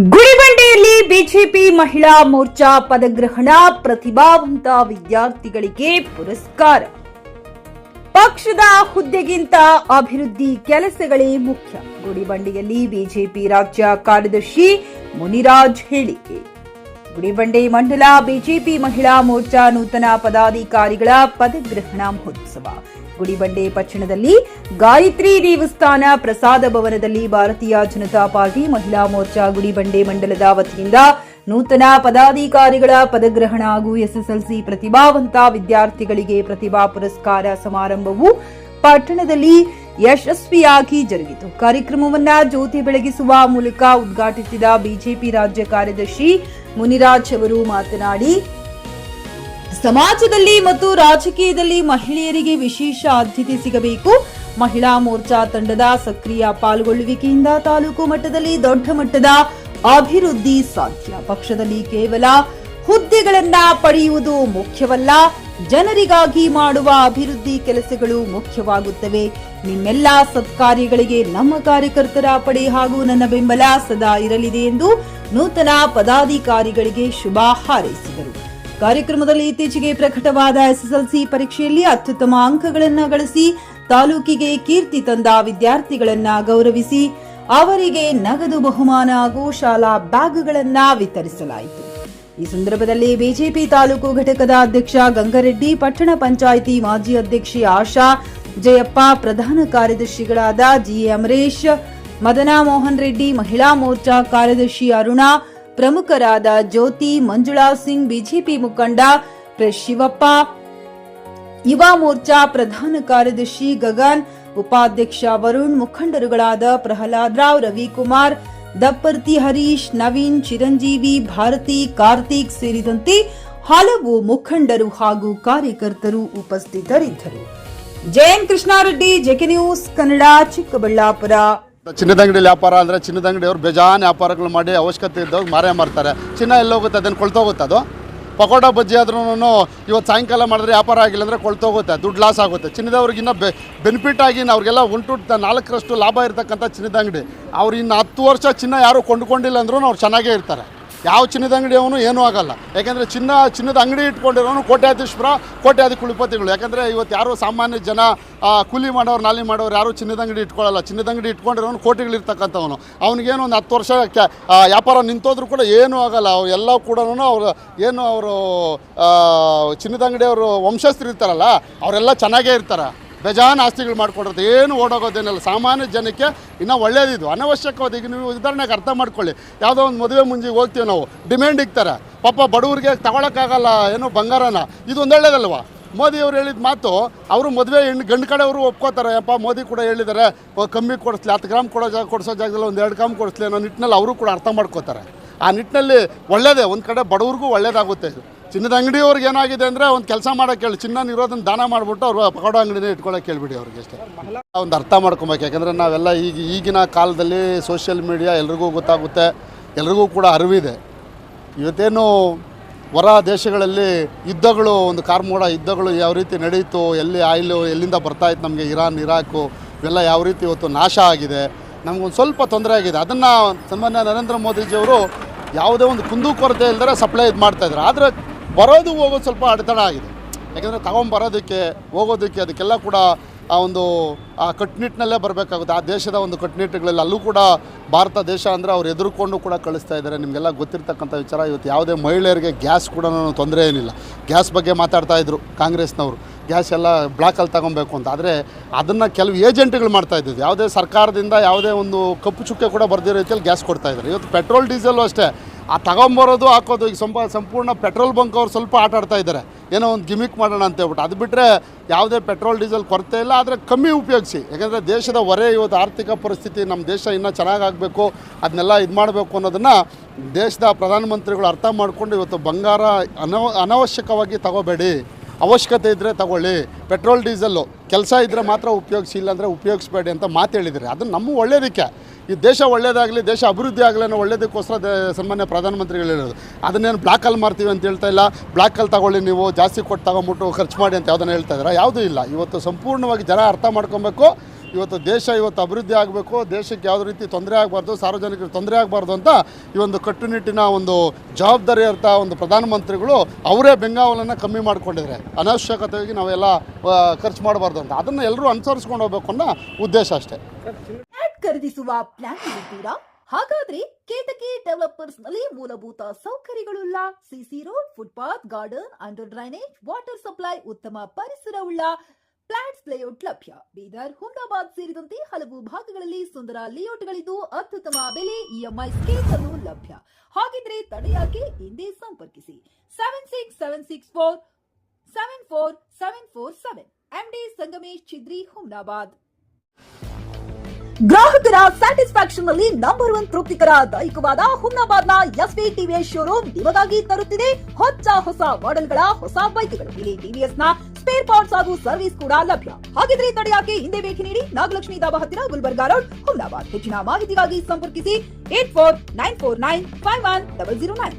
ಗುಡಿಬಂಡೆಯಲ್ಲಿ BJP ಮಹಿಳಾ ಮೋರ್ಚಾ ಪದಗ್ರಹಣ, ಪ್ರತಿಭಾವಂತ ವಿದ್ಯಾರ್ಥಿಗಳಿಗೆ ಪುರಸ್ಕಾರ. ಪಕ್ಷದ ಹುದ್ದೆಗಿಂತ ಅಭಿವೃದ್ಧಿ ಕೆಲಸಗಳೇ ಮುಖ್ಯ. ಗುಡಿಬಂಡೆಯಲ್ಲಿ ಬಿಜೆಪಿ ರಾಜ್ಯ ಕಾರ್ಯದರ್ಶಿ ಮುನಿರಾಜ್ ಹೇಳಿಕೆ. ಗುಡಿಬಂಡೆ ಮಂಡಲ ಬಿಜೆಪಿ ಮಹಿಳಾ ಮೋರ್ಚಾ ನೂತನ ಪದಾಧಿಕಾರಿಗಳ ಪದಗ್ರಹಣ ಮಹೋತ್ಸವ. ಗುಡಿಬಂಡೆ ಪಟ್ಟಣದಲ್ಲಿ ಗಾಯತ್ರಿ ದೇವಸ್ಥಾನ ಪ್ರಸಾದ ಭವನದಲ್ಲಿ ಭಾರತೀಯ ಜನತಾ ಪಾರ್ಟಿ ಮಹಿಳಾ ಮೋರ್ಚಾ ಗುಡಿಬಂಡೆ ಮಂಡಲದ ವತಿಯಿಂದ ನೂತನ ಪದಾಧಿಕಾರಿಗಳ ಪದಗ್ರಹಣ ಹಾಗೂ ಎಸ್ಎಸ್ಎಲ್ಸಿ ಪ್ರತಿಭಾವಂತ ವಿದ್ಯಾರ್ಥಿಗಳಿಗೆ ಪ್ರತಿಭಾ ಪುರಸ್ಕಾರ ಸಮಾರಂಭವು ಪಟ್ಟಣದಲ್ಲಿ ಯಶಸ್ವಿಯಾಗಿ ಜರುಗಿತು. ಕಾರ್ಯಕ್ರಮವನ್ನು ಜ್ಯೋತಿ ಬೆಳಗಿಸುವ ಮೂಲಕ ಉದ್ಘಾಟಿಸಿದ ಬಿಜೆಪಿ ರಾಜ್ಯ ಕಾರ್ಯದರ್ಶಿ ಮುನಿರಾಜ್ ಅವರು ಮಾತನಾಡಿ, ಸಮಾಜದಲ್ಲಿ ಮತ್ತು ರಾಜಕೀಯದಲ್ಲಿ ಮಹಿಳೆಯರಿಗೆ ವಿಶೇಷ ಆದ್ಯತೆ ಸಿಗಬೇಕು. ಮಹಿಳಾ ಮೋರ್ಚಾ ತಂಡದ ಸಕ್ರಿಯ ಪಾಲ್ಗೊಳ್ಳುವಿಕೆಯಿಂದ ತಾಲೂಕು ಮಟ್ಟದಲ್ಲಿ ದೊಡ್ಡ ಮಟ್ಟದ ಅಭಿವೃದ್ಧಿ ಸಾಧ್ಯ. ಪಕ್ಷದಲ್ಲಿ ಕೇವಲ ಹುದ್ದೆಗಳನ್ನ ಪಡೆಯುವುದು ಮುಖ್ಯವಲ್ಲ, ಜನರಿಗಾಗಿ ಮಾಡುವ ಅಭಿವೃದ್ಧಿ ಕೆಲಸಗಳು ಮುಖ್ಯವಾಗುತ್ತವೆ. ನಿಮ್ಮೆಲ್ಲ ಸತ್ಕಾರ್ಯಗಳಿಗೆ ನಮ್ಮ ಕಾರ್ಯಕರ್ತರ ಪಡೆ ಹಾಗೂ ನನ್ನ ಬೆಂಬಲ ಸದಾ ಇರಲಿದೆ ಎಂದು ನೂತನ ಪದಾಧಿಕಾರಿಗಳಿಗೆ ಶುಭ ಹಾರೈಸಿದರು. ಕಾರ್ಯಕ್ರಮದಲ್ಲಿ ಇತ್ತೀಚೆಗೆ ಪ್ರಕಟವಾದ ಎಸ್ಎಸ್ಎಲ್ಸಿ ಪರೀಕ್ಷೆಯಲ್ಲಿ ಅತ್ಯುತ್ತಮ ಅಂಕಗಳನ್ನು ಗಳಿಸಿ ತಾಲೂಕಿಗೆ ಕೀರ್ತಿ ತಂದ ವಿದ್ಯಾರ್ಥಿಗಳನ್ನ ಗೌರವಿಸಿ ಅವರಿಗೆ ನಗದು ಬಹುಮಾನ ಹಾಗೂ ಶಾಲಾ ಬ್ಯಾಗ್ಗಳನ್ನು ವಿತರಿಸಲಾಯಿತು. ಈ ಸಂದರ್ಭದಲ್ಲಿ ಬಿಜೆಪಿ ತಾಲೂಕು ಘಟಕದ ಅಧ್ಯಕ್ಷ ಗಂಗಾರೆಡ್ಡಿ, ಪಟ್ಟಣ ಪಂಚಾಯಿತಿ ಮಾಜಿ ಅಧ್ಯಕ್ಷೆ ಆಶಾ, ಜಯಪ್ಪ, ಪ್ರಧಾನ ಕಾರ್ಯದರ್ಶಿಗಳಾದ ಜಿಎ ಅಮರೇಶ್, ಮದನ ಮೋಹನ್ ರೆಡ್ಡಿ, ಮಹಿಳಾ ಮೋರ್ಚಾ ಕಾರ್ಯದರ್ಶಿ ಅರುಣಾ, ಪ್ರಮುಖರಾದ ಜ್ಯೋತಿ, ಮಂಜುಳಾ ಸಿಂಗ್, ಬಿಜೆಪಿ ಮುಖಂಡ ಶಿವಪ್ಪ, ಯುವ ಮೋರ್ಚಾ ಪ್ರಧಾನ ಕಾರ್ಯದರ್ಶಿ ಗಗನ್, ಉಪಾಧ್ಯಕ್ಷ ವರುಣ್, ಮುಖಂಡರುಗಳಾದ ಪ್ರಹ್ಲಾದ್ ರಾವ್, ರವಿಕುಮಾರ್, ದಪ್ಪರ್ತಿ ಹರೀಶ್, ನವೀನ್, ಚಿರಂಜೀವಿ, ಭಾರತಿ, ಕಾರ್ತಿಕ್ ಸೇರಿದಂತೆ ಹಲವು ಮುಖಂಡರು ಹಾಗೂ ಕಾರ್ಯಕರ್ತರು ಉಪಸ್ಥಿತರಿದ್ದರು. Jayan Krishnareddy, JK News Kannada, Chikkaballapur. ಚಿನ್ನದ ಅಂಗಡಿ ವ್ಯಾಪಾರ ಅಂದರೆ ಚಿನ್ನದ ಅಂಗಡಿಯವರು ಬೇಜಾನ್ ವ್ಯಾಪಾರಗಳು ಮಾಡಿ ಅವಶ್ಯಕತೆ ಇದ್ದಾಗ ಮಾರೇ ಮಾರ್ತಾರೆ. ಚಿನ್ನ ಎಲ್ಲೋಗುತ್ತೆ, ಅದನ್ನು ಕೊಳ್ತೋಗುತ್ತೆ. ಅದು ಪಕೋಡ ಬಜ್ಜಿ ಆದ್ರೂ ಇವತ್ತು ಸಾಯಂಕಾಲ ಮಾಡಿದ್ರೆ ವ್ಯಾಪಾರ ಆಗಿಲ್ಲ ಅಂದರೆ ಕೊಳ್ತೋಗುತ್ತೆ, ದುಡ್ಡು ಲಾಸ್ ಆಗುತ್ತೆ. ಚಿನ್ನದವ್ರಿಗಿನ್ನ ಬೆನಿಫಿಟ್ ಆಗಿ ಅವ್ರಿಗೆಲ್ಲ 1/4 ಲಾಭ ಇರತಕ್ಕಂಥ ಚಿನ್ನದ ಅಂಗಡಿ. ಅವ್ರು ಇನ್ನು 10 ವರ್ಷ ಚಿನ್ನ ಯಾರು ಕೊಂಡುಕೊಂಡಿಲ್ಲ ಅಂದ್ರೂ ಅವ್ರು ಚೆನ್ನಾಗೇ ಇರ್ತಾರೆ. ಯಾವ ಚಿನ್ನದ ಅಂಗಡಿ ಅವನು ಏನೂ ಆಗಲ್ಲ. ಯಾಕೆಂದರೆ ಚಿನ್ನದ ಅಂಗಡಿ ಇಟ್ಕೊಂಡಿರೋನು ಕೋಟ್ಯಾಧೀಶ್ವರ, ಕೋಟ್ಯಾಧಿ ಕುಲಪತಿಗಳು. ಯಾಕೆಂದರೆ ಇವತ್ತು ಯಾರು ಸಾಮಾನ್ಯ ಜನ ಕೂಲಿ ಮಾಡೋರು, ನಾಲಿ ಮಾಡೋರು ಯಾರು ಚಿನ್ನದ ಅಂಗಡಿ ಇಟ್ಕೊಳ್ಳಲ್ಲ. ಚಿನ್ನದ ಅಂಗಡಿ ಇಟ್ಕೊಂಡಿರೋನು ಕೋಟಿಗಳಿರ್ತಕ್ಕಂಥವನು. ಅವ್ನಿಗೇನು ಒಂದು 10 ವರ್ಷ ವ್ಯಾಪಾರ ನಿಂತೋದ್ರೂ ಕೂಡ ಏನೂ ಆಗಲ್ಲ. ಅವು ಎಲ್ಲ ಕೂಡ ಅವರು ಚಿನ್ನದ ಅಂಗಡಿಯವರು ವಂಶಸ್ಥರು ಇರ್ತಾರಲ್ಲ, ಅವರೆಲ್ಲ ಚೆನ್ನಾಗೇ ಇರ್ತಾರೆ. ಬೇಜಾನ್ ಆಸ್ತಿಗಳು ಮಾಡ್ಕೊಂಡಿರುತ್ತೆ, ಏನು ಓಡೋಗೋದೇನಲ್ಲ. ಸಾಮಾನ್ಯ ಜನಕ್ಕೆ ಇನ್ನೂ ಒಳ್ಳೇದಿದು. ಅನವಶ್ಯಕವಾದ ಈಗ ನೀವು ಉದಾಹರಣೆಗೆ ಅರ್ಥ ಮಾಡ್ಕೊಳ್ಳಿ, ಯಾವುದೋ ಒಂದು ಮದುವೆ ಮುಂಜಿಗೆ ಹೋಗ್ತೀವಿ ನಾವು, ಡಿಮ್ಯಾಂಡ್ ಇಕ್ತಾರೆ ಪಾಪ, ಬಡವರಿಗೆ ತಗೊಳಕ್ಕಾಗಲ್ಲ ಏನೋ ಬಂಗಾರನ. ಇದು ಒಂದು ಒಳ್ಳೇದಲ್ವಾ? ಮೋದಿಯವರು ಹೇಳಿದ ಮಾತು ಅವರು ಮದುವೆ ಗಂಡು ಕಡೆಯವರು ಒಪ್ಕೋತಾರೆ. ಯಪ್ಪ ಮೋದಿ ಕೂಡ ಹೇಳಿದ್ದಾರೆ ಕಮ್ಮಿ ಕೊಡಿಸ್ಲಿ, 10 ಗ್ರಾಮ್ ಕೊಡಿಸೋ ಜಾಗದಲ್ಲಿ ಒಂದು 2 ಗ್ರಾಮ್ ಕೊಡಿಸ್ಲಿ ಅನ್ನೋ ನಿಟ್ಟಿನಲ್ಲಿ ಅವರು ಕೂಡ ಅರ್ಥ ಮಾಡ್ಕೋತಾರೆ. ಆ ನಿಟ್ಟಿನಲ್ಲಿ ಒಳ್ಳೇದೇ, ಒಂದು ಕಡೆ ಬಡವ್ರಿಗೂ ಒಳ್ಳೇದಾಗುತ್ತೆ ಇದು. ಚಿನ್ನದ ಅಂಗಡಿಯವ್ರಿಗೆ ಏನಾಗಿದೆ ಅಂದರೆ ಒಂದು ಕೆಲಸ ಮಾಡೋಕ್ಕೆ ಹೇಳಿ, ಚಿನ್ನ ಇರೋದನ್ನು ದಾನ ಮಾಡಿಬಿಟ್ಟು ಅವ್ರು ಪಕೋಡ ಅಂಗಡಿನೇ ಇಟ್ಕೊಳ್ಳೋಕೆ ಹೇಳ್ಬಿಡಿ ಅವ್ರಿಗೆ ಅಷ್ಟೇ. ಒಂದು ಅರ್ಥ ಮಾಡ್ಕೊಬೇಕು. ಯಾಕೆಂದರೆ ನಾವೆಲ್ಲ ಈಗಿನ ಕಾಲದಲ್ಲಿ ಸೋಷಿಯಲ್ ಮೀಡಿಯಾ ಎಲ್ರಿಗೂ ಗೊತ್ತಾಗುತ್ತೆ, ಎಲ್ರಿಗೂ ಕೂಡ ಅರಿವಿದೆ. ಇವತ್ತೇನು ಹೊರ ದೇಶಗಳಲ್ಲಿ ಯುದ್ಧಗಳು, ಒಂದು ಕಾರ್ಮೋಡ ಯುದ್ಧಗಳು ಯಾವ ರೀತಿ ನಡೀತು, ಎಲ್ಲಿ ಆಯಿಲು ಎಲ್ಲಿಂದ ಬರ್ತಾಯಿತ್ತು ನಮಗೆ, ಇರಾನ್, ಇರಾಕು ಇವೆಲ್ಲ ಯಾವ ರೀತಿ ಇವತ್ತು ನಾಶ ಆಗಿದೆ, ನಮಗೊಂದು ಸ್ವಲ್ಪ ತೊಂದರೆ ಆಗಿದೆ. ಅದನ್ನು ಸನ್ಮಾನ್ಯ ನರೇಂದ್ರ ಮೋದಿಜಿಯವರು ಯಾವುದೇ ಒಂದು ಕುಂದುಕೊರತೆ ಇಲ್ಲದರೆ ಸಪ್ಲೈ ಮಾಡ್ತಾಯಿದ್ರು. ಆದರೆ ಬರೋದು ಹೋಗೋದು ಸ್ವಲ್ಪ ಅಡೆತಡೆ ಆಗಿದೆ. ಯಾಕೆಂದರೆ ತಗೊಂಬರೋದಕ್ಕೆ ಹೋಗೋದಕ್ಕೆ ಅದಕ್ಕೆಲ್ಲ ಕೂಡ ಆ ಒಂದು ಕಟ್ಟುನಿಟ್ಟಿನಲ್ಲೇ ಬರಬೇಕಾಗುತ್ತೆ. ಆ ದೇಶದ ಒಂದು ಕಟ್ಟುನಿಟ್ಟುಗಳಲ್ಲಿ ಅಲ್ಲೂ ಕೂಡ ಭಾರತ ದೇಶ ಅಂದರೆ ಅವ್ರು ಎದುರುಕೊಂಡು ಕೂಡ ಕಳಿಸ್ತಾ ಇದ್ದಾರೆ. ನಿಮಗೆಲ್ಲ ಗೊತ್ತಿರ್ತಕ್ಕಂಥ ವಿಚಾರ. ಇವತ್ತು ಯಾವುದೇ ಮಹಿಳೆಯರಿಗೆ ಗ್ಯಾಸ್ ಕೂಡ ತೊಂದರೆ ಏನಿಲ್ಲ. ಗ್ಯಾಸ್ ಬಗ್ಗೆ ಮಾತಾಡ್ತಾಯಿದ್ರು ಕಾಂಗ್ರೆಸ್ನವರು, ಗ್ಯಾಸ್ ಎಲ್ಲ ಬ್ಲಾಕಲ್ಲಿ ತಗೊಬೇಕು ಅಂತ. ಆದರೆ ಅದನ್ನು ಕೆಲವು ಏಜೆಂಟ್ಗಳು ಮಾಡ್ತಾಯಿದ್ದು. ಯಾವುದೇ ಸರ್ಕಾರದಿಂದ ಯಾವುದೇ ಒಂದು ಕಪ್ಪು ಚುಕ್ಕೆ ಕೂಡ ಬರ್ದಿರೋ ರೀತಿಯಲ್ಲಿ ಗ್ಯಾಸ್ ಕೊಡ್ತಾಯಿದ್ದಾರೆ. ಇವತ್ತು ಪೆಟ್ರೋಲ್ ಡೀಸೆಲ್ಲು ಅಷ್ಟೇ, ಆ ತಗೊಂಬರೋದು ಹಾಕೋದು ಈಗ ಸಂಪೂರ್ಣ ಪೆಟ್ರೋಲ್ ಬಂಕ್ ಅವ್ರು ಸ್ವಲ್ಪ ಆಟ ಆಡ್ತಾ ಇದ್ದಾರೆ, ಏನೋ ಒಂದು ಗಿಮಿಕ್ ಮಾಡೋಣ ಅಂತ ಹೇಳ್ಬಿಟ್ಟು. ಅದು ಬಿಟ್ಟರೆ ಯಾವುದೇ ಪೆಟ್ರೋಲ್ ಡೀಸೆಲ್ ಕೊರತೆ ಇಲ್ಲ, ಆದರೆ ಕಮ್ಮಿ ಉಪಯೋಗಿಸಿ. ಯಾಕೆಂದರೆ ದೇಶದ ಹೊರೆ ಇವತ್ತು ಆರ್ಥಿಕ ಪರಿಸ್ಥಿತಿ, ನಮ್ಮ ದೇಶ ಇನ್ನೂ ಚೆನ್ನಾಗಾಗಬೇಕು, ಅದನ್ನೆಲ್ಲ ಇದು ಮಾಡಬೇಕು ಅನ್ನೋದನ್ನು ದೇಶದ ಪ್ರಧಾನಮಂತ್ರಿಗಳು ಅರ್ಥ ಮಾಡಿಕೊಂಡು ಇವತ್ತು ಬಂಗಾರ ಅನವಶ್ಯಕವಾಗಿ ತಗೋಬೇಡಿ, ಅವಶ್ಯಕತೆ ಇದ್ದರೆ ತಗೊಳ್ಳಿ, ಪೆಟ್ರೋಲ್ ಡೀಸೆಲ್ಲು ಕೆಲಸ ಇದ್ದರೆ ಮಾತ್ರ ಉಪಯೋಗಿಸಿ, ಇಲ್ಲಾಂದರೆ ಉಪಯೋಗಿಸ್ಬೇಡಿ ಅಂತ ಮಾತು ಹೇಳಿದ್ದಾರೆ. ಅದು ನಮ್ಮ ಒಳ್ಳೆಯದಕ್ಕೆ, ಈ ದೇಶ ಒಳ್ಳೆಯದಾಗಲಿ, ದೇಶ ಅಭಿವೃದ್ಧಿ ಆಗಲಿ ಅನ್ನೋ ಒಳ್ಳೆಯದಕ್ಕೋಸ್ಕರ ಸನ್ಮಾನ್ಯ ಪ್ರಧಾನಮಂತ್ರಿಗಳು ಹೇಳೋದು. ಅದನ್ನೇನು ಬ್ಲ್ಯಾಕಲ್ಲಿ ಮಾರ್ತೀವಿ ಅಂತ ಹೇಳ್ತಾ ಇಲ್ಲ, ಬ್ಲ್ಯಾಕಲ್ಲಿ ತಗೊಳ್ಳಿ, ನೀವು ಜಾಸ್ತಿ ಕೊಟ್ಟು ತಗೊಂಬಿಟ್ಟು ಖರ್ಚು ಮಾಡಿ ಅಂತ ಯಾವುದನ್ನು ಹೇಳ್ತಾ ಇದ್ದಾರೆ. ಯಾವುದೂ ಇಲ್ಲ. ಇವತ್ತು ಸಂಪೂರ್ಣವಾಗಿ ಜನ ಅರ್ಥ ಮಾಡ್ಕೊಬೇಕು. ಇವತ್ತು ದೇಶ ಇವತ್ತು ಅಭಿವೃದ್ಧಿ ಆಗಬೇಕು, ದೇಶಕ್ಕೆ ಯಾವುದೇ ರೀತಿ ತೊಂದರೆ ಆಗಬಾರ್ದು, ಸಾರ್ವಜನಿಕರಿಗೆ ತೊಂದರೆ ಆಗಬಾರ್ದು ಅಂತ ಈ ಒಂದು ಕಟ್ಟುನಿಟ್ಟಿನ ಒಂದು ಜವಾಬ್ದಾರಿ ಅರ್ಥ ಒಂದು ಪ್ರಧಾನಮಂತ್ರಿಗಳು ಅವರೇ ಬೆಂಗಾವಲನ್ನು ಕಮ್ಮಿ ಮಾಡಿಕೊಂಡಿದ್ದಾರೆ. ಅನವಶ್ಯಕತೆಯಾಗಿ ನಾವೆಲ್ಲ ಖರ್ಚು ಮಾಡಬಾರ್ದು ಅಂತ, ಅದನ್ನು ಎಲ್ಲರೂ ಅನುಸರಿಸ್ಕೊಂಡು ಹೋಗ್ಬೇಕು ಅನ್ನೋ ಉದ್ದೇಶ ಅಷ್ಟೇ. ಖರೀದಿಸುವ ಪ್ಲಾನ್ ಇದ್ದೀರಾ? ಹಾಗಾದ್ರೆ ಕೇತಕಿ ಡೆವಲಪರ್ಸ್ ನಲ್ಲಿ ಮೂಲಭೂತ ಸೌಕರ್ಯಗಳುಳ್ಳ CC road, footpath, garden, under drainage, water supply, ಉತ್ತಮ ಪರಿಸರವುಳ್ಳ ಫ್ಲಾಟ್ಸ್ ಲೇಔಟ್ ಲಭ್ಯ. ಬೀದರ್, ಹುಮ್ನಾಬಾದ್ ಸೇರಿದಂತೆ ಹಲವು ಭಾಗಗಳಲ್ಲಿ ಸುಂದರ ಲೇಔಟ್ಗಳಿದ್ದು ಅತ್ಯುತ್ತಮ ಬೆಲೆ, ಇಎಂಐ ಸ್ಕೀಮ್ಸ್ ಅನ್ನು ಲಭ್ಯ. ಹಾಗಿದ್ರೆ ತಡೆಯಾಕೆ ಹಿಂದೆ ಸಂಪರ್ಕಿಸಿ 7676474747 ಎಂಡಿ ಸಂಗಮೇಶ್ ಚಿದ್ರಿ, ಹುಮ್ನಾಬಾದ್. ಗ್ರಾಹಕರ ಸ್ಯಾಟಿಸ್ಫ್ಯಾಕ್ಷನ್ ನಲ್ಲಿ ನಂಬರ್ 1 ತೃಪ್ತಿಕರ ದೈಹಿಕವಾದ ಹುಮ್ನಾಬಾದ್ನ ಎಸ್ವಿ ಟಿವಿಎಸ್ ಶೋರೂಮ್ ನಿಮಗಾಗಿ ತರುತ್ತಿದೆ ಹೊಸ ಮಾಡೆಲ್ಗಳ ಹೊಸ ಬೈಕ್ಗಳು. ಇಲ್ಲಿ ಟಿವಿಎಸ್ ನ ಸ್ಪೇರ್ ಪಾರ್ಟ್ಸ್ ಹಾಗೂ ಸರ್ವಿಸ್ ಕೂಡ ಲಭ್ಯ. ಹಾಗಿದ್ರೆ ತಡೆಯಾಕೆ ಹಿಂದೆ ಭೇಟಿ ನೀಡಿ, ನಾಗಲಕ್ಷ್ಮಿ ದಾಬಾ ಹತ್ತಿರ, ಗುಲ್ಬರ್ಗಾ ರೋಡ್, ಹುಮ್ನಾಬಾದ್. ಹೆಚ್ಚಿನ ಮಾಹಿತಿಗಾಗಿ ಸಂಪರ್ಕಿಸಿ 8494951009.